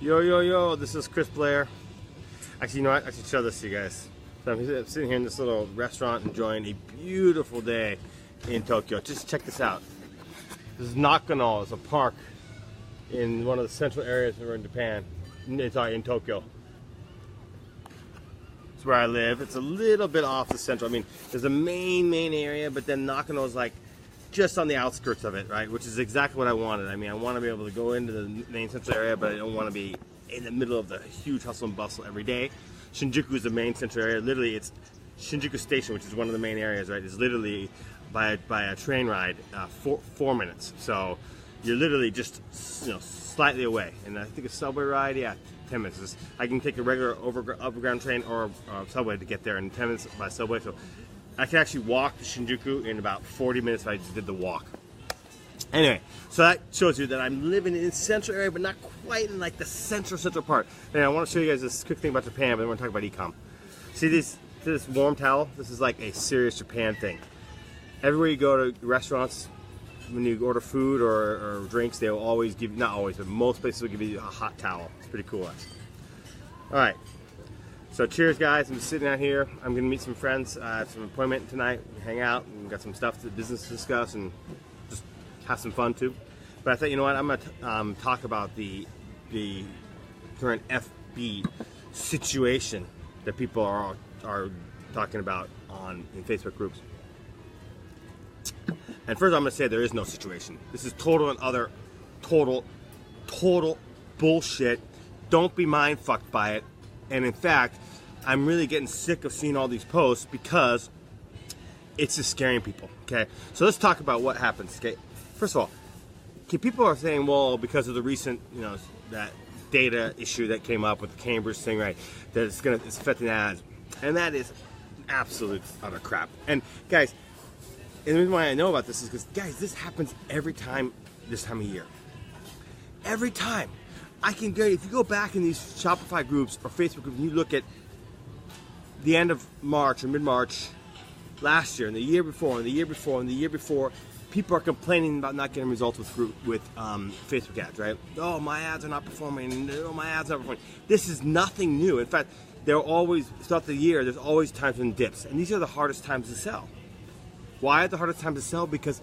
Yo, this is Chris Blair. Actually, you know what? I should show this to you guys. So I'm sitting here in this little restaurant enjoying a beautiful day in Tokyo. Just check this out. This is Nakano. It's a park in one of the central areas we're in Japan. Sorry, in Tokyo. It's where I live. It's a little bit off the central. I mean, there's a main area, but then Nakano is like just on the outskirts of it, right? Which is exactly what I wanted. I mean, I want to be able to go into the main central area, but I don't want to be in the middle of the huge hustle and bustle every day. Shinjuku is the main central area. Literally, it's Shinjuku Station, which is one of the main areas, right? It's literally by a train ride, 4 minutes. So you're literally just, you know, slightly away. And I think a subway ride, yeah, 10 minutes. I can take a regular overground train or subway to get there in 10 minutes by subway. So I can actually walk to Shinjuku in about 40 minutes if I just did the walk. Anyway, so that shows you that I'm living in the central area, but not quite in like the central part. And I want to show you guys this quick thing about Japan, but I want to talk about ecom. See this warm towel? This is like a serious Japan thing. Everywhere you go to restaurants, when you order food or drinks, they'll always give you, not always, but most places will give you a hot towel. It's pretty cool, actually. All right. So cheers, guys. I'm just sitting out here. I'm going to meet some friends. I have some appointment tonight. We hang out. We've got some business to discuss and just have some fun too. But I thought, you know what? I'm going to talk about the current FB situation that people are talking about in Facebook groups. And first, I'm going to say there is no situation. This is total and utter, total bullshit. Don't be mind fucked by it. And in fact, I'm really getting sick of seeing all these posts because it's just scaring people, okay? So let's talk about what happens, okay? First of all, people are saying, well, because of the recent, you know, that data issue that came up with the Cambridge thing, right, that it's affecting ads. And that is absolute utter crap. And guys, and the reason why I know about this is because, guys, this happens every time this time of year. Every time. I can go, if you go back in these Shopify groups or Facebook groups and you look at the end of March or mid-March last year and the year before and the year before and the year before, people are complaining about not getting results with Facebook ads, right? Oh, my ads are not performing. Oh, my ads are not performing. This is nothing new. In fact, there are always, throughout the year, there's always times when dips. And these are the hardest times to sell. Why are the hardest times to sell? Because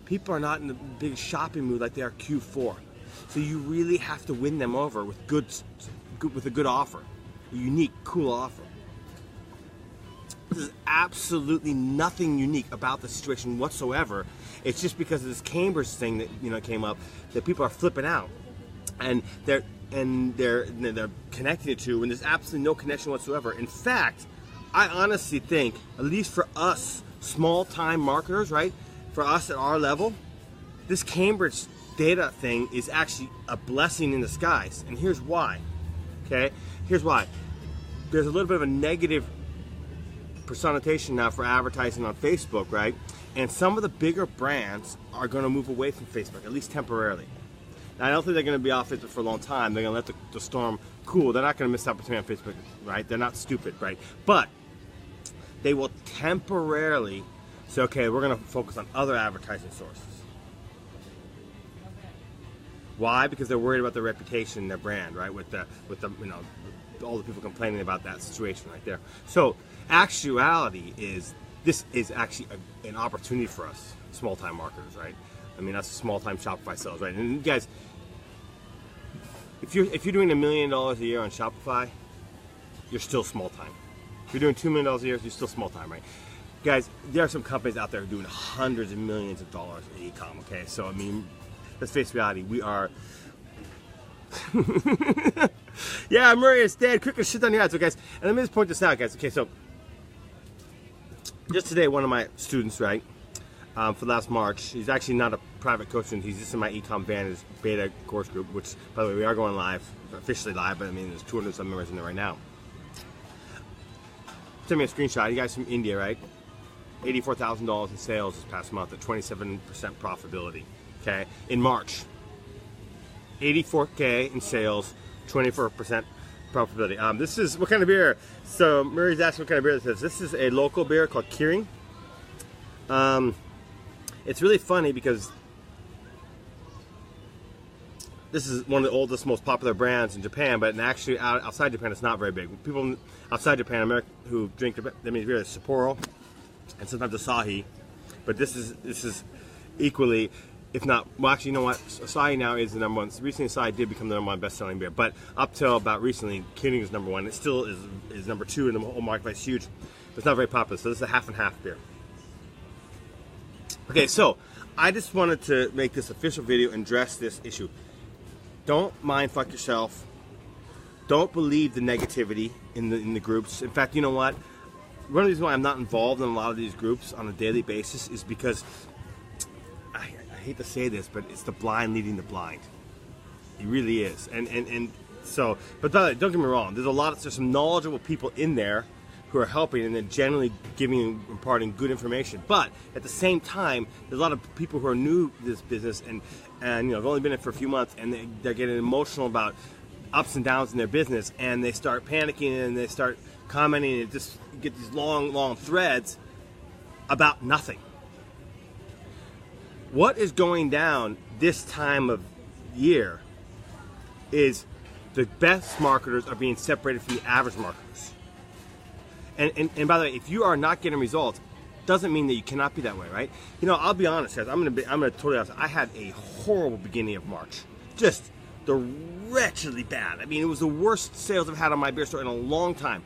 people are not in the big shopping mood like they are Q4. So you really have to win them over with a good offer, a unique, cool offer. There's absolutely nothing unique about the situation whatsoever. It's just because of this Cambridge thing that, you know, came up that people are flipping out, and they're connecting it to when there's absolutely no connection whatsoever. In fact, I honestly think, at least for us small-time marketers, right, for us at our level, this Cambridge data thing is actually a blessing in disguise. And here's why, okay? Here's why. There's a little bit of a negative personification now for advertising on Facebook, right? And some of the bigger brands are going to move away from Facebook, at least temporarily. Now, I don't think they're going to be off Facebook for a long time. They're going to let the storm cool. They're not going to miss the opportunity on Facebook, right? They're not stupid, right? But they will temporarily say, okay, we're going to focus on other advertising sources. Why? Because they're worried about their reputation, their brand, right? With the you know, all the people complaining about that situation right there. So, actuality is this is actually an opportunity for us, small-time marketers, right? I mean, that's small-time Shopify sales, right? And guys, if you're doing $1 million a year on Shopify, you're still small-time. If you're doing $2 million a year, you're still small-time, right? Guys, there are some companies out there doing hundreds of millions of dollars in e-com, okay? So, I mean, let's face reality, we are... Yeah, Murray is dead. Quick shit on your ads, so guys. And let me just point this out, guys. Okay, so just today, one of my students, right, for last March, he's actually not a private coach, and he's just in my Ecom Vantage beta course group, which, by the way, we are going live, officially live, but I mean, there's 200 some members in there right now. Send me a screenshot. You guys from India, right? $84,000 in sales this past month at 27% profitability. Okay, in March. 84K in sales, 24% profitability. This is, what kind of beer? So Murray's asking what kind of beer this is. This is a local beer called Kirin. It's really funny because this is one of the oldest, most popular brands in Japan, but actually outside Japan, it's not very big. People outside Japan, America, who drink, they mean really Sapporo, and sometimes Asahi, but this is equally, if not, well, actually, you know what? Asahi now is the number one. Recently, Asahi did become the number one best-selling beer, but up till about recently, King is number one. It still is number two in the whole market. It's huge, but it's not very popular. So this is a half and half beer. Okay, so I just wanted to make this official video and address this issue. Don't mind fuck yourself. Don't believe the negativity in the groups. In fact, you know what? One of the reasons why I'm not involved in a lot of these groups on a daily basis is because I hate to say this, but it's the blind leading the blind. It really is. And so, but don't get me wrong. There's some knowledgeable people in there who are helping and then generally imparting good information. But at the same time, there's a lot of people who are new to this business and you know, have only been in it for a few months, and they're getting emotional about ups and downs in their business, and they start panicking and they start commenting, and just get these long threads about nothing. What is going down this time of year is the best marketers are being separated from the average marketers. And by the way, if you are not getting results, doesn't mean that you cannot be that way, right? You know, I'll be honest, guys. I'm gonna totally honest. I had a horrible beginning of March, just the wretchedly bad. I mean, it was the worst sales I've had on my beer store in a long time.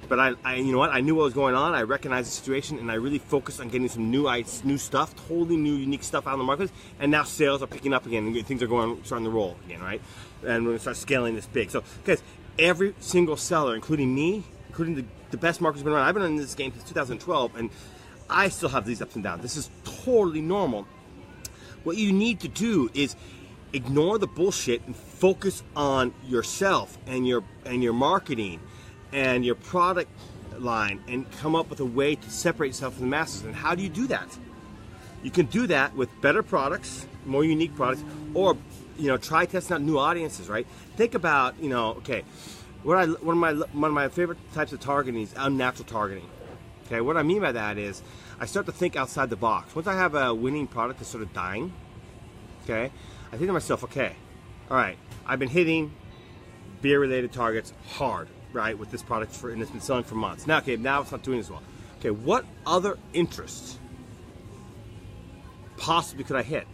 But I you know what? I knew what was going on. I recognized the situation, and I really focused on getting some new stuff, totally new, unique stuff out in the market. And now sales are picking up again, and things are starting to roll again, right? And we're gonna start scaling this big. So, guys, every single seller, including me, including the best marketers who've been around. I've been in this game since 2012, and I still have these ups and downs. This is totally normal. What you need to do is ignore the bullshit and focus on yourself and your marketing and your product line, and come up with a way to separate yourself from the masses. And how do you do that? You can do that with better products, more unique products, or, you know, try testing out new audiences, right? Think about, you know, okay, one of my favorite types of targeting is unnatural targeting. Okay, what I mean by that is I start to think outside the box. Once I have a winning product that's sort of dying, okay, I think to myself, okay, all right, I've been hitting beer-related targets hard, right, with this product and it's been selling for months. Now, okay, now it's not doing as well. Okay, what other interests possibly could I hit,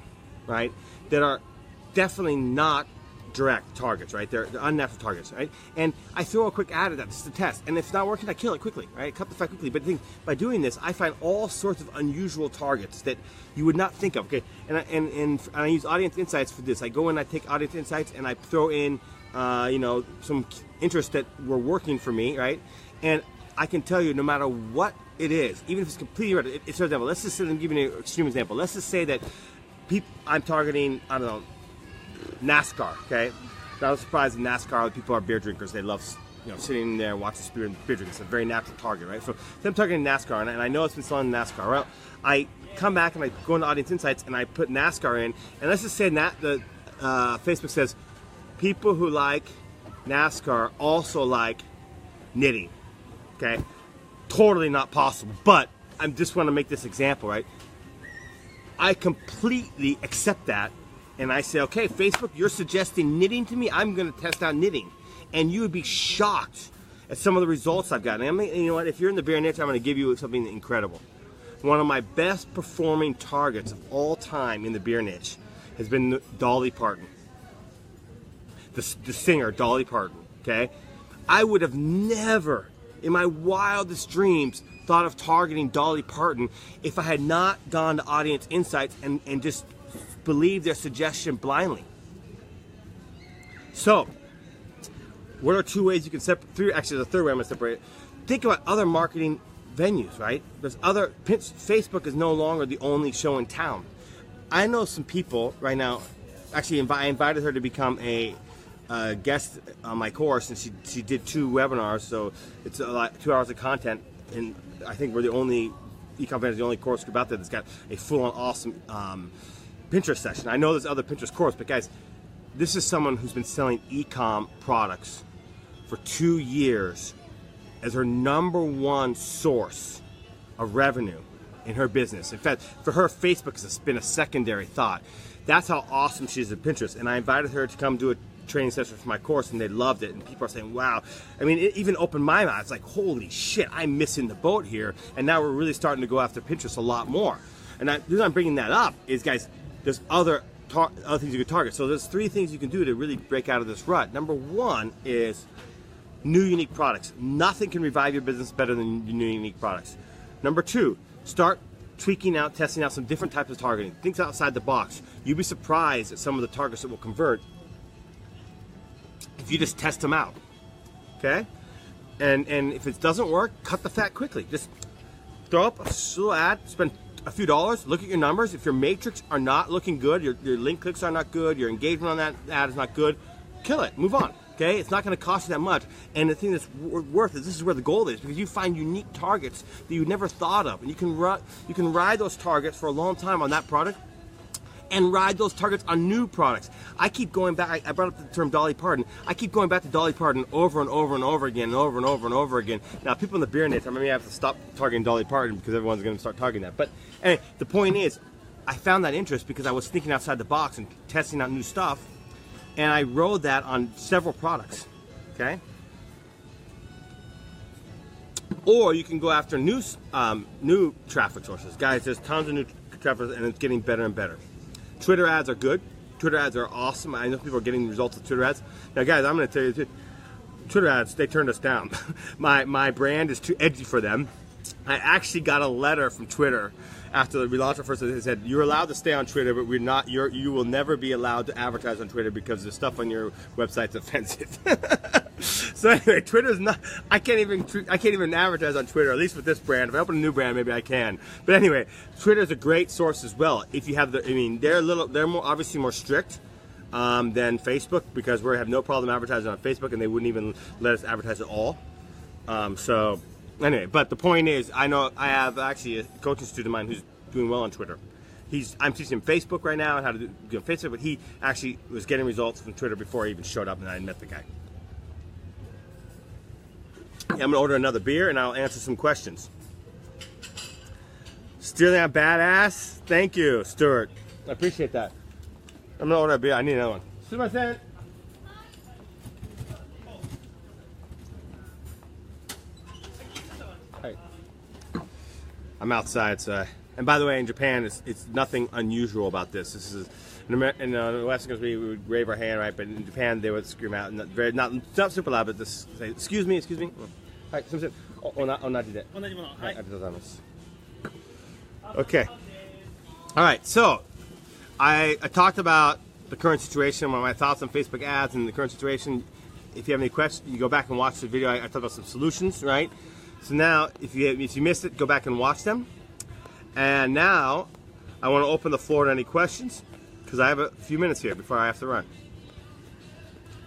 right, that are definitely not direct targets, right? They're unnatural targets, right? And I throw a quick ad at that just to test. And if it's not working, I kill it quickly, right? Cut the fight quickly. But by doing this, I find all sorts of unusual targets that you would not think of, okay? And I use audience insights for this. I go in, I take audience insights, and I throw in, you know, some interests that were working for me, right? And I can tell you, no matter what it is, even if it's completely random, it's for example, let's just say, let me give you an extreme example. Let's just say that I'm targeting, I don't know, NASCAR, okay? Not a surprise in NASCAR, people are beer drinkers. They love, you know, sitting there watching beer drinking. It's a very natural target, right? So I'm targeting NASCAR, and I know it's been selling NASCAR. Well, I come back and I go into Audience Insights and I put NASCAR in, and let's just say that Facebook says people who like NASCAR also like knitting, okay? Totally not possible, but I just want to make this example, right? I completely accept that. And I say, okay, Facebook, you're suggesting knitting to me. I'm going to test out knitting. And you would be shocked at some of the results I've gotten. And you know what? If you're in the beer niche, I'm going to give you something incredible. One of my best performing targets of all time in the beer niche has been Dolly Parton. The singer, Dolly Parton, okay? I would have never, in my wildest dreams, thought of targeting Dolly Parton if I had not gone to Audience Insights and just believe their suggestion blindly. So, what are two ways you can separate? Actually, the third way I'm going to separate it. Think about other marketing venues, right? There's other. Facebook is no longer the only show in town. I know some people right now. Actually, I invited her to become a guest on my course, and she did 2 webinars. So it's 2 hours of content, and I think we're the only Ecom is the only course group out there that's got a full-on awesome Pinterest session. I know there's other Pinterest course, but guys, this is someone who's been selling Ecom products for 2 years as her #1 source of revenue in her business. In fact, for her, Facebook has been a secondary thought. That's how awesome she is at Pinterest. And I invited her to come do a training session for my course, and they loved it. And people are saying, wow. I mean, it even opened my mind. It's like, holy shit, I'm missing the boat here. And now we're really starting to go after Pinterest a lot more. And the reason I'm bringing that up is, guys, there's other things you can target. So there's 3 things you can do to really break out of this rut. Number 1 is new unique products. Nothing can revive your business better than new unique products. Number 2, start tweaking out, testing out some different types of targeting. Things outside the box. You'd be surprised at some of the targets that will convert if you just test them out. Okay? And if it doesn't work, cut the fat quickly. Just throw up a little ad, spend a few dollars, look at your numbers. If your matrix are not looking good, your link clicks are not good, your engagement on that ad is not good, kill it, move on. Okay, it's not going to cost you that much. And the thing that's worth it, this is where the gold is, because you find unique targets that you never thought of, and you can ride those targets for a long time on that product, and ride those targets on new products. I keep going back. I brought up the term Dolly Parton. I keep going back to Dolly Parton over and over and over again, and over and over and over again. Now, people in the beer niche, I maybe have to stop targeting Dolly Parton because everyone's going to start targeting that. But anyway, the point is, I found that interest because I was thinking outside the box and testing out new stuff. And I rode that on several products, okay? Or you can go after new traffic sources. Guys, there's tons of new traffic, and it's getting better and better. Twitter ads are good. Twitter ads are awesome. I know people are getting results with Twitter ads. Now, guys, I'm going to tell you, Twitter ads, they turned us down. my brand is too edgy for them. I actually got a letter from Twitter after we launched our first. They said, you're allowed to stay on Twitter, but we're not. You will never be allowed to advertise on Twitter because the stuff on your website's offensive. So anyway, Twitter's not. I can't even advertise on Twitter, at least with this brand. If I open a new brand, maybe I can. But anyway, Twitter's a great source as well. If you have the, I mean, they're more obviously more strict than Facebook, because we have no problem advertising on Facebook, and they wouldn't even let us advertise at all. So. Anyway, but the point is, I have actually a coaching student of mine who's doing well on Twitter. I'm teaching him Facebook right now and how to do Facebook, but he actually was getting results from Twitter before I even showed up and I met the guy. Yeah, I'm gonna order another beer and I'll answer some questions. Stealing that badass? Thank you, Stuart. I appreciate that. I'm gonna order a beer. I need another one. Sumimasen. I'm outside, so. And by the way, in Japan, it's nothing unusual about this. This is in the Western country we would wave our hand, right? But in Japan they would scream out, and not super loud, but just say, "Excuse me, excuse me." Hi, sumimasen. Onaji. Okay. All right. So I talked about the current situation, my thoughts on Facebook ads, and the current situation. If you have any questions, you go back and watch the video. I talked about some solutions, right? So now, if you missed it, go back and watch them. And now, I want to open the floor to any questions, because I have a few minutes here before I have to run.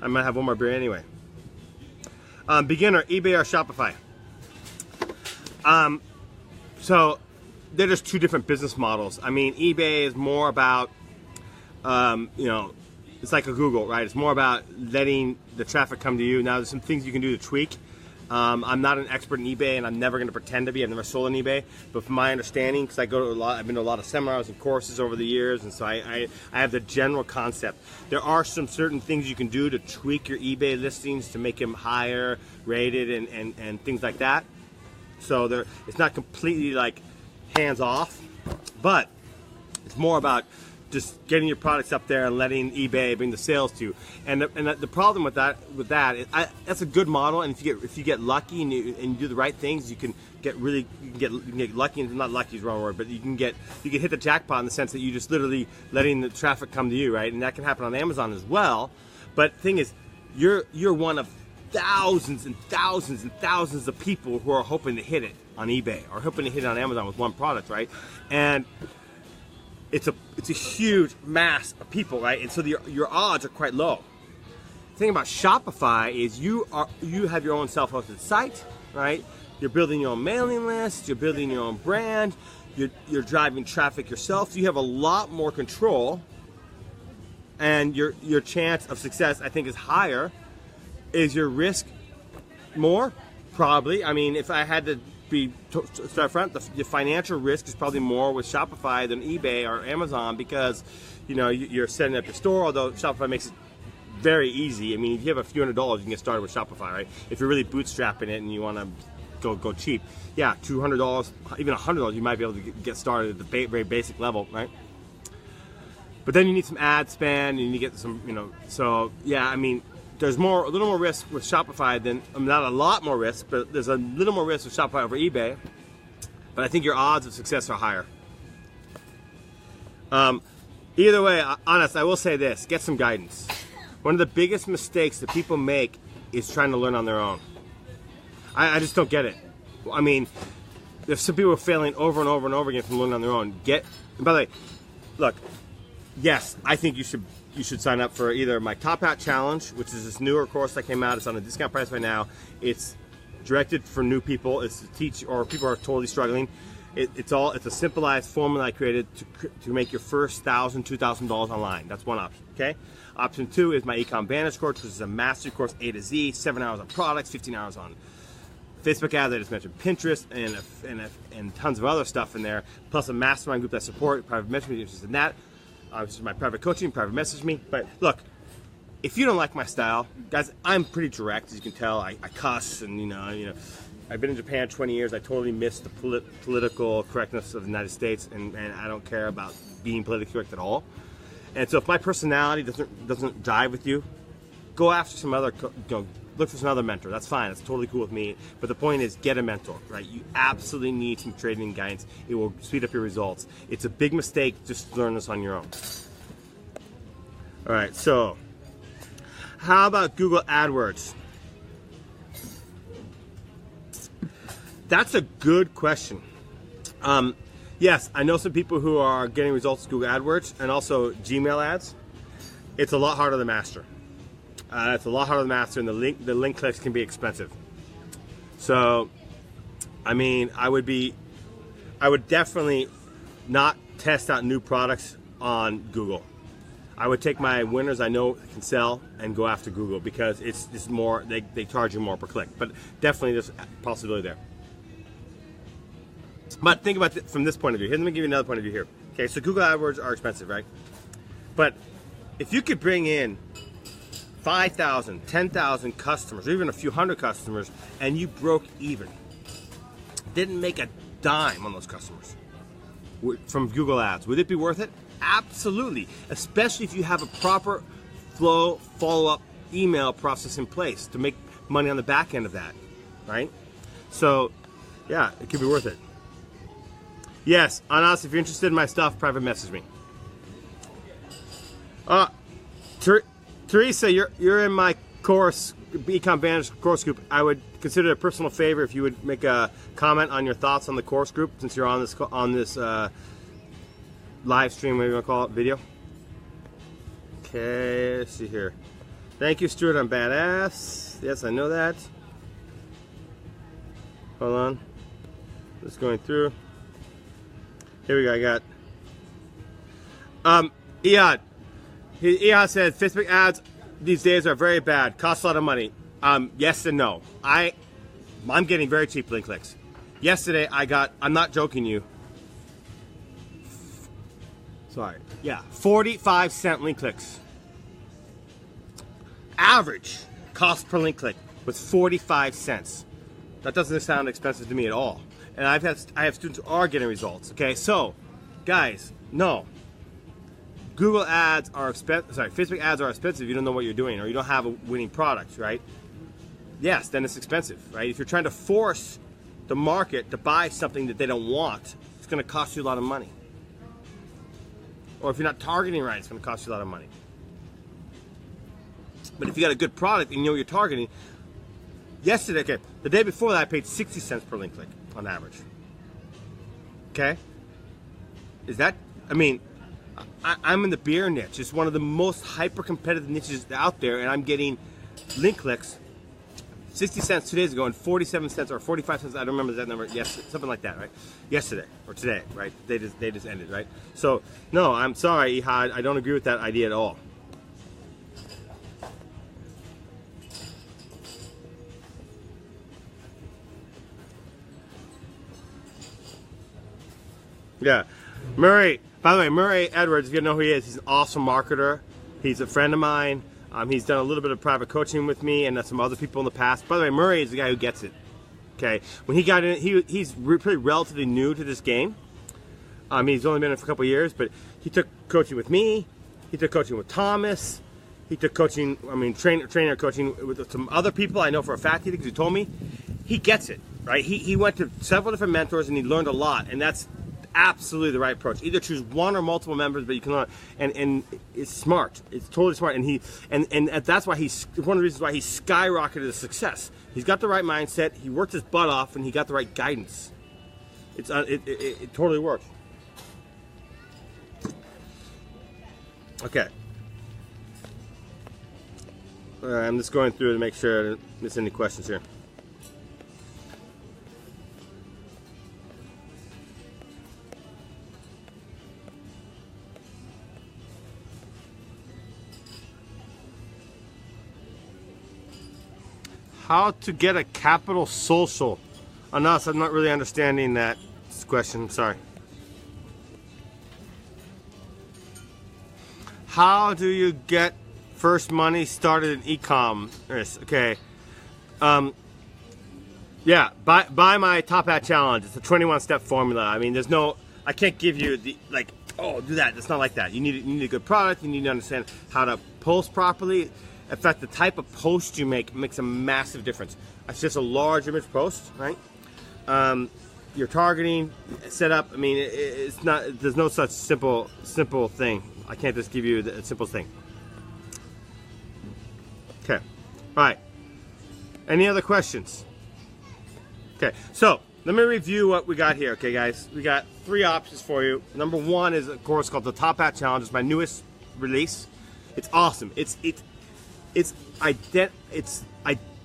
I might have one more beer anyway. Beginner, eBay or Shopify? So, they're just two different business models. I mean, eBay is more about, it's like a Google, right? It's more about letting the traffic come to you. Now, there's some things you can do to tweak. I'm not an expert in eBay, and I'm never going to pretend to be. I've never sold on eBay, but from my understanding, because I've been to a lot of seminars and courses over the years, and so I have the general concept. There are some certain things you can do to tweak your eBay listings to make them higher rated and things like that. So it's not completely like hands off, but it's more about just getting your products up there and letting eBay bring the sales to you. And the problem with that is that's a good model. And if you get lucky and you do the right things, you can get lucky. And not lucky is the wrong word, but you can hit the jackpot in the sense that you just literally letting the traffic come to you, right? And that can happen on Amazon as well. But the thing is, you're one of thousands and thousands and thousands of people who are hoping to hit it on eBay or hoping to hit it on Amazon with one product, right? And it's a huge mass of people, right? And so your odds are quite low. The thing about Shopify is you have your own self-hosted site, right? You're building your own mailing list, you're building your own brand, you're driving traffic yourself. So you have a lot more control, and your chance of success, I think, is higher. Is your risk more? Probably. I mean, if I had to start front. The financial risk is probably more with Shopify than eBay or Amazon because, you know, you're setting up your store. Although Shopify makes it very easy. I mean, if you have a few $100s, you can get started with Shopify, right? If you're really bootstrapping it and you want to go cheap, yeah, $200, even $100, you might be able to get started at the very basic level, right? But then you need some ad spend, and you need to get some, you know. So yeah, I mean, there's a little more risk with Shopify than, not a lot more risk, but there's a little more risk with Shopify over eBay. But I think your odds of success are higher. Either way, honest, I will say this: get some guidance. One of the biggest mistakes that people make is trying to learn on their own. I just don't get it. I mean, there's some people failing over and over and over again from learning on their own. And by the way, look, yes, I think you should sign up for either my Top Hat Challenge, which is this newer course that came out. It's on a discount price right now. It's directed for new people. It's to teach, or people who are totally struggling. It's a simplified formula I created to make your first $1,000, $2,000 online. That's one option, okay? Option 2 is my Ecom Vantage course, which is a mastery course, A to Z, 7 hours on products, 15 hours on Facebook ads. I just mentioned Pinterest and tons of other stuff in there, plus a mastermind group that support private messaging. Interested in that? This is my private coaching, private message me. But look, if you don't like my style, guys, I'm pretty direct, as you can tell. I cuss, and you know, I've been in Japan 20 years. I totally miss the political correctness of the United States, and I don't care about being politically correct at all. And so if my personality doesn't jive with you, go after some other, look for some other mentor. That's fine. That's totally cool with me. But the point is, get a mentor, right? You absolutely need some trading and guidance. It will speed up your results. It's a big mistake just to learn this on your own. All right, so how about Google AdWords? That's a good question. Yes, I know some people who are getting results with Google AdWords and also Gmail ads. It's a lot harder to master. It's a lot harder to master, and the link clicks can be expensive. So, I mean, I would definitely not test out new products on Google. I would take my winners I know can sell and go after Google, because it's more, they charge you more per click. But definitely there's a possibility there. But think about it from this point of view. Here, let me give you another point of view here. Okay, so Google AdWords are expensive, right? But if you could bring in 5,000, 10,000 customers, or even a few hundred customers, and you broke even, didn't make a dime on those customers from Google Ads, would it be worth it? Absolutely, especially if you have a proper flow follow-up email process in place to make money on the back end of that, right? So, yeah, it could be worth it. Yes, Anas, if you're interested in my stuff, private message me. Teresa, you're in my course, Ecom Vantage course group. I would consider it a personal favor if you would make a comment on your thoughts on the course group, since you're on this live stream, whatever you want to call it, video. Okay, let's see here. Thank you, Stuart. I'm badass. Yes, I know that. Hold on. Just going through. Here we go. I got Ehad said Facebook ads these days are very bad, cost a lot of money. Yes and no. I'm getting very cheap link clicks. Yesterday I'm not joking you, 45-cent link clicks. Average cost per link click was 45 cents. That doesn't sound expensive to me at all. And I have students who are getting results. Okay, so guys, no. Google ads are expensive. Facebook ads are expensive if you don't know what you're doing or you don't have a winning product, right? Yes, then it's expensive, right? If you're trying to force the market to buy something that they don't want, it's going to cost you a lot of money. Or if you're not targeting right, it's going to cost you a lot of money. But if you got a good product and you know what you're targeting, yesterday, okay, the day before that, I paid 60 cents per link click on average. Okay? Is that, I mean, I'm in the beer niche. It's one of the most hyper-competitive niches out there, and I'm getting link clicks 60 cents 2 days ago and 47 cents or 45 cents, I don't remember that number, yes, something like that, right? Yesterday, or today, right? They just ended, right? So, no, I'm sorry, Ehad, I don't agree with that idea at all. Yeah. Murray, by the way, Murray Edwards, if you know who he is, he's an awesome marketer. He's a friend of mine. He's done a little bit of private coaching with me and some other people in the past. By the way, Murray is the guy who gets it. Okay. When he got in, he's pretty relatively new to this game. He's only been in it for a couple of years, but he took coaching with me. He took coaching with Thomas. He took coaching, trainer coaching with some other people I know for a fact because he told me. He gets it, right? He went to several different mentors and he learned a lot, and that's absolutely the right approach. Either choose one or multiple members, but you can learn, and it's smart. It's totally smart, and that's why he's one of the reasons why he skyrocketed to success. He's got the right mindset. He worked his butt off, and he got the right guidance. It totally works. Okay. I'm just going through to make sure I didn't miss any questions here. How to get a capital social? Anas, I'm not really understanding that question. Sorry. How do you get first money started in e-commerce? Okay. Yeah, buy my Top Hat Challenge. It's a 21-step formula. I mean, I can't give you the, oh, do that. It's not like that. You need a good product. You need to understand how to post properly. In fact, the type of post you make makes a massive difference. It's just a large image post, right? Your targeting setup. I mean, it's not. There's no such simple thing. I can't just give you the simple thing. Okay. All right. Any other questions? Okay. So let me review what we got here. Okay, guys. We got 3 options for you. Number 1 is, of course, called the Top Hat Challenge. It's my newest release. It's awesome. It's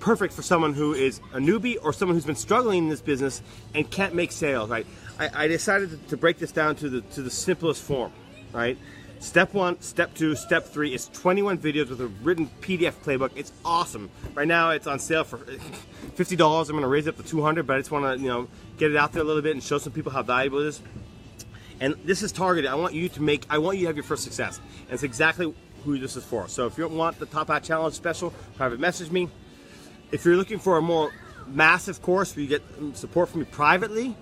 perfect for someone who is a newbie or someone who's been struggling in this business and can't make sales, right? I decided to break this down to the simplest form, right? Step 1, step 2, step 3 is 21 videos with a written PDF playbook. It's awesome. Right now it's on sale for $50. I'm going to raise it up to $200, but I just want to, get it out there a little bit and show some people how valuable it is. And this is targeted. I want you to have your first success. And it's exactly who this is for. So if you want the Top Hat Challenge special, private message me. If you're looking for a more massive course where you get support from me privately,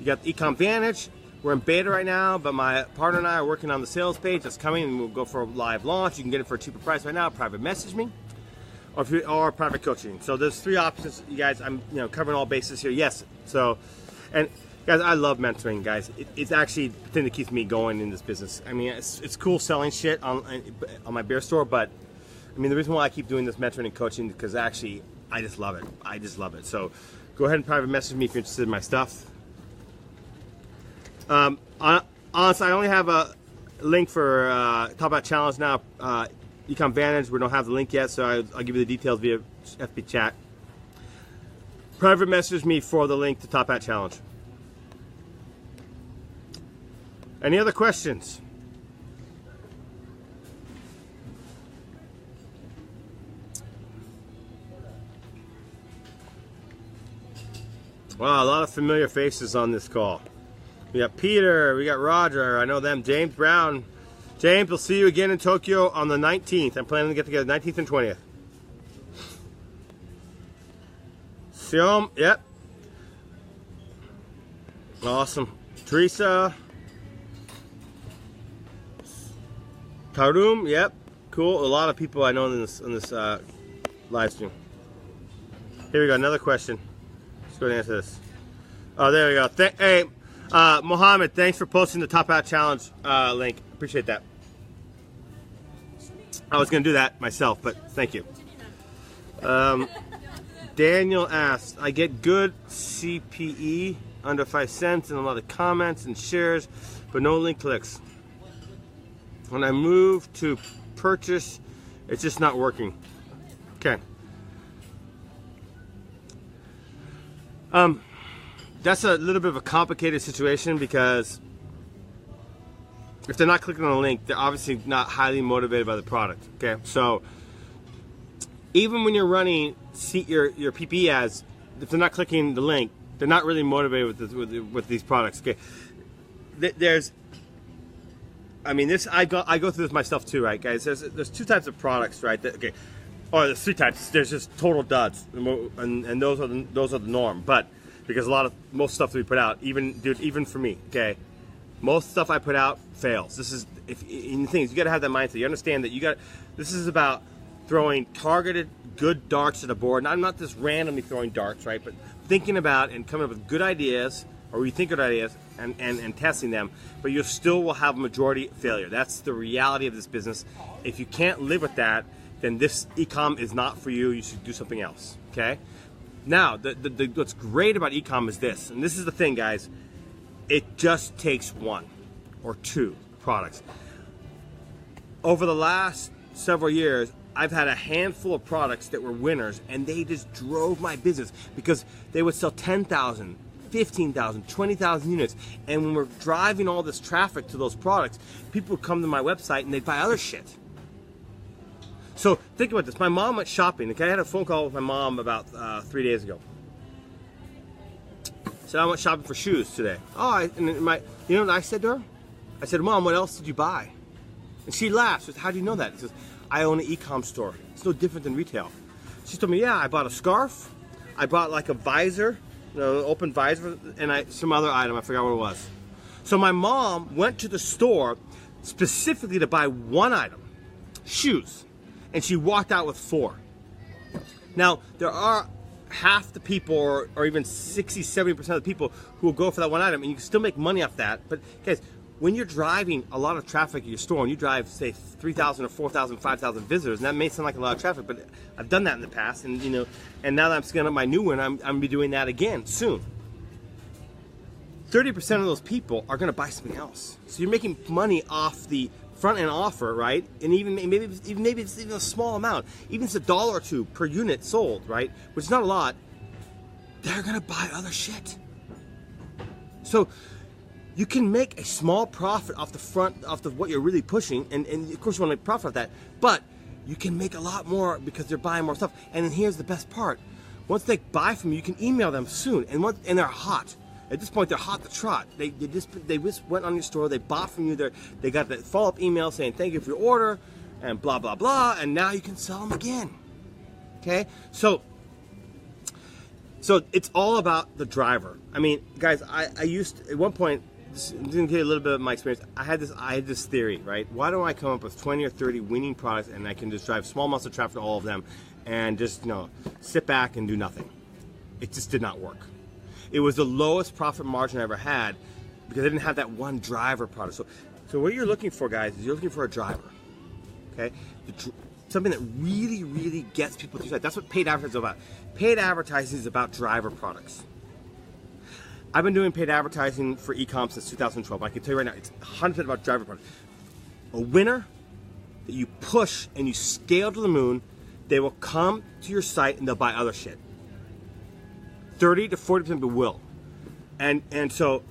you got the Ecom Vantage. We're in beta right now, but my partner and I are working on the sales page that's coming, and we'll go for a live launch. You can get it for a cheaper price right now. Private message me, or private coaching. So there's 3 options, you guys. I'm covering all bases here. Yes. So, and guys, I love mentoring, guys. It's actually the thing that keeps me going in this business. I mean, it's cool selling shit on my beer store, but I mean, the reason why I keep doing this mentoring and coaching is because actually I just love it. I just love it. So go ahead and private message me if you're interested in my stuff. Honestly, I only have a link for Top Hat Challenge now. Ecom Vantage, we don't have the link yet, so I'll give you the details via FB chat. Private message me for the link to Top Hat Challenge. Any other questions? Wow, a lot of familiar faces on this call. We got Peter, we got Roger, I know them, James Brown. James, we'll see you again in Tokyo on the 19th. I'm planning to get together 19th and 20th. Siom, yep. Awesome. Teresa. Tarum, yep. Cool. A lot of people I know in this live stream. Here we go, another question. Let's go ahead and answer this. Oh, there we go. Hey, Mohammed, thanks for posting the Top Hat Challenge link. Appreciate that. I was going to do that myself, but thank you. Daniel asked, I get good CPE, under 5 cents, and a lot of comments and shares, but no link clicks. When I move to purchase, it's just not working. Okay. That's a little bit of a complicated situation because if they're not clicking on the link, they're obviously not highly motivated by the product. Okay, so even when you're running your PPE ads, if they're not clicking the link, they're not really motivated with these products. Okay, there's, I mean, this I go through this myself too, right, guys? There's two types of products, right? Okay, or there's three types. There's just total duds, and those are the norm. But because most stuff that we put out, even for me, okay, most stuff I put out fails. This is in the things you got to have that mindset. You understand that this is about throwing targeted good darts at a board. Now, I'm not just randomly throwing darts, right? But thinking about and coming up with good ideas, or you think good ideas, and testing them, but you still will have a majority failure. That's the reality of this business. If you can't live with that, then this e-com is not for you. You should do something else, okay? Now, what's great about e-com is this, and this is the thing, guys. It just takes one or two products. Over the last several years, I've had a handful of products that were winners, and they just drove my business because they would sell 10,000, 15,000, 20,000 units. And when we're driving all this traffic to those products, people would come to my website and they'd buy other shit. So think about this. My mom went shopping. I had a phone call with my mom about 3 days ago. So I went shopping for shoes today. You know what I said to her? I said, Mom, what else did you buy? And she laughed. She said, how do you know that? She says, I own an e-com store. It's no different than retail. She told me, yeah, I bought a scarf. I bought like a visor, open visor, and some other item. I forgot what it was. So my mom went to the store specifically to buy one item, shoes, and she walked out with 4. Now, there are half the people, or even 60, 70% of the people who will go for that one item, and you can still make money off that. But guys, when you're driving a lot of traffic at your store, and you drive, say, 3,000 or 4,000, 5,000 visitors, and that may sound like a lot of traffic, but I've done that in the past, and and now that I'm scaling up my new one, I'm gonna be doing that again soon. 30% of those people are gonna buy something else. So you're making money off the front end offer, right? And maybe it's even a small amount, even if it's $1 or $2 per unit sold, right? Which is not a lot. They're gonna buy other shit. So you can make a small profit off what you're really pushing, and of course you want to make profit off that, but you can make a lot more because they're buying more stuff. And then here's the best part: once they buy from you, you can email them soon, and they're hot. At this point, they're hot to trot. They just went on your store, they bought from you, they got that follow-up email saying thank you for your order, and blah blah blah, and now you can sell them again. Okay, so it's all about the driver. I mean, guys, I used to, at one point. Didn't get a little bit of my experience. I had this theory, right? Why don't I come up with 20 or 30 winning products, and I can just drive small amounts of traffic to all of them, and just sit back and do nothing? It just did not work. It was the lowest profit margin I ever had because I didn't have that one driver product. So what you're looking for, guys, is you're looking for a driver. Okay, something that really, really gets people to your site. That's what paid advertising is about. Paid advertising is about driver products. I've been doing paid advertising for e-com since 2012. I can tell you right now, it's 100% about driver products. A winner that you push and you scale to the moon, they will come to your site and they'll buy other shit. 30 to 40% will. And so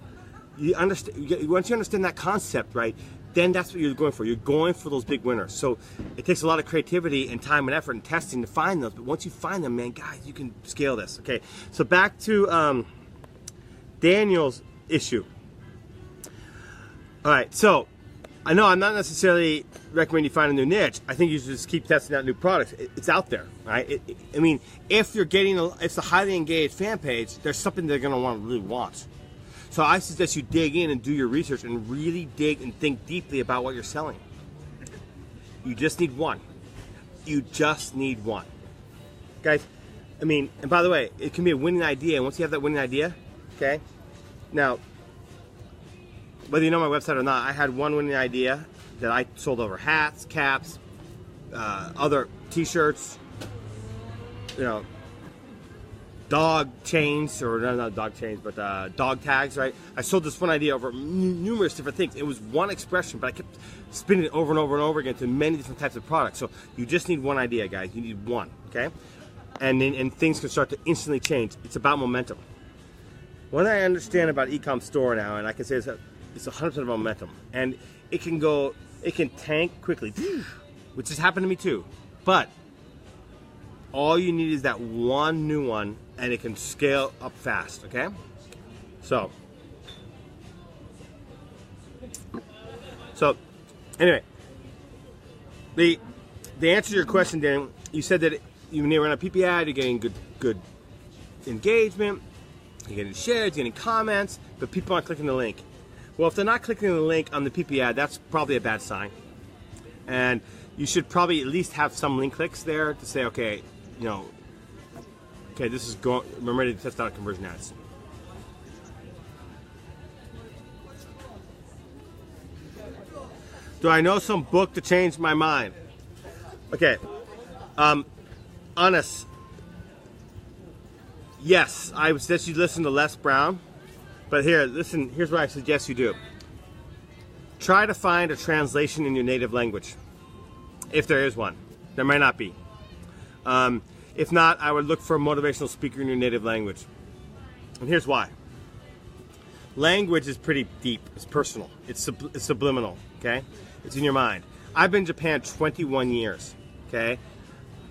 you understand. Once you understand that concept, right, then that's what you're going for. You're going for those big winners. So it takes a lot of creativity and time and effort and testing to find those. But once you find them, man, guys, you can scale this. Okay. So back to Daniel's issue. All right, so I know I'm not necessarily recommending you find a new niche. I think you should just keep testing out new products. It's out there, right? I mean, if it's a highly engaged fan page, there's something they're gonna really want. So I suggest you dig in and do your research and really dig and think deeply about what you're selling. You just need one. You just need one, guys. I mean, and by the way, it can be a winning idea. And once you have that winning idea, okay. Now, whether you know my website or not, I had one winning idea that I sold over hats, caps, other T-shirts, dog chains, or not dog chains, but dog tags, right? I sold this one idea over numerous different things. It was one expression, but I kept spinning it over and over and over again to many different types of products. So you just need one idea, guys. You need one, okay? And things can start to instantly change. It's about momentum. What I understand about e-com store now, and I can say it's 100% about momentum, and it can tank quickly, which has happened to me too. But all you need is that one new one, and it can scale up fast. Okay, so So anyway, the answer to your question, Dan, you said that when you run a PP ad, you're getting good engagement, you're getting shares, you're getting comments, but people aren't clicking the link. Well, if they're not clicking the link on the PP ad, that's probably a bad sign. And you should probably at least have some link clicks there to say, okay, you know, okay, this is going, I'm ready to test out conversion ads. Do I know some book to change my mind? Okay, honest. Yes, I would suggest you listen to Les Brown, but here's what I suggest you do. Try to find a translation in your native language, if there is one. There might not be. If not, I would look for a motivational speaker in your native language. And here's why. Language is pretty deep, it's personal, it's subliminal, okay? It's in your mind. I've been in Japan 21 years, okay?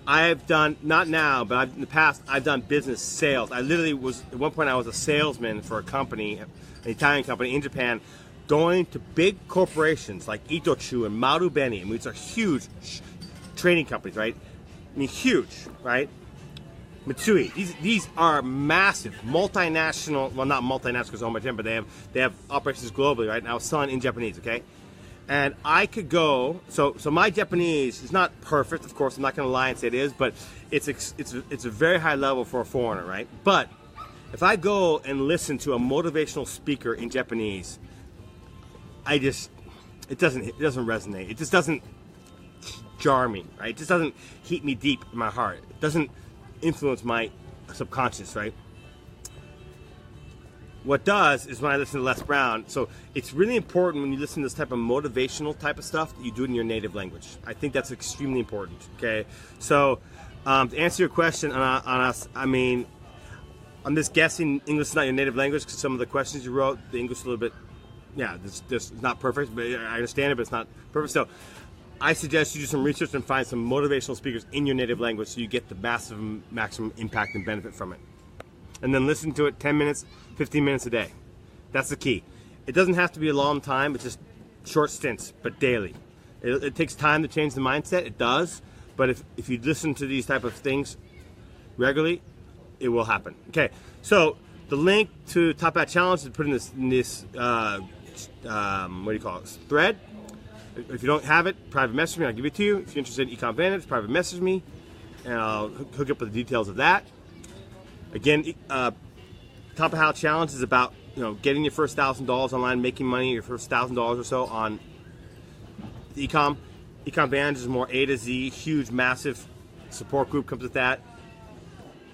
I've done, not now, but in the past, I've done business sales. I literally was, at one point I was a salesman for a company, an Italian company in Japan, going to big corporations like Itochu and Marubeni. I mean, these are huge trading companies, right? I mean, huge, right? Mitsui. These are massive, multinational, well, not multinational because I'm Japan, but they have operations globally, right? And I was selling in Japanese, okay? And I could go, so my Japanese is not perfect, of course, I'm not going to lie and say it is, but it's a very high level for a foreigner, right? But if I go and listen to a motivational speaker in Japanese, it doesn't resonate. It just doesn't jar me, right? It just doesn't heat me deep in my heart. It doesn't influence my subconscious, right? What does is when I listen to Les Brown, so it's really important when you listen to this type of motivational type of stuff that you do it in your native language. I think that's extremely important, okay? So to answer your question on us, I mean, I'm just guessing English is not your native language because some of the questions you wrote, the English is a little bit, yeah, this is not perfect, but I understand it, but it's not perfect. So I suggest you do some research and find some motivational speakers in your native language so you get the maximum impact and benefit from it. And then listen to it 10 minutes, 15 minutes a day. That's the key. It doesn't have to be a long time, it's just short stints, but daily. It takes time to change the mindset, it does, but if you listen to these type of things regularly, it will happen. Okay, so the link to Top Hat Challenge is put in this what do you call it, thread. If you don't have it, private message me, I'll give it to you. If you're interested in Ecom Vantage, private message me, and I'll hook up with the details of that. Again, Top Hat Challenge is about, you know, getting your first $1,000 online, making money, your first $1,000 or so on Ecom. Ecom Vantage is more A to Z, huge, massive support group comes with that.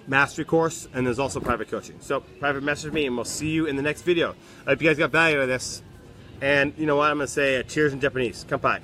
Mastery course, and there's also private coaching. So private message me, and we'll see you in the next video. I hope you guys got value out of this. And you know what? I'm going to say cheers in Japanese. Kanpai.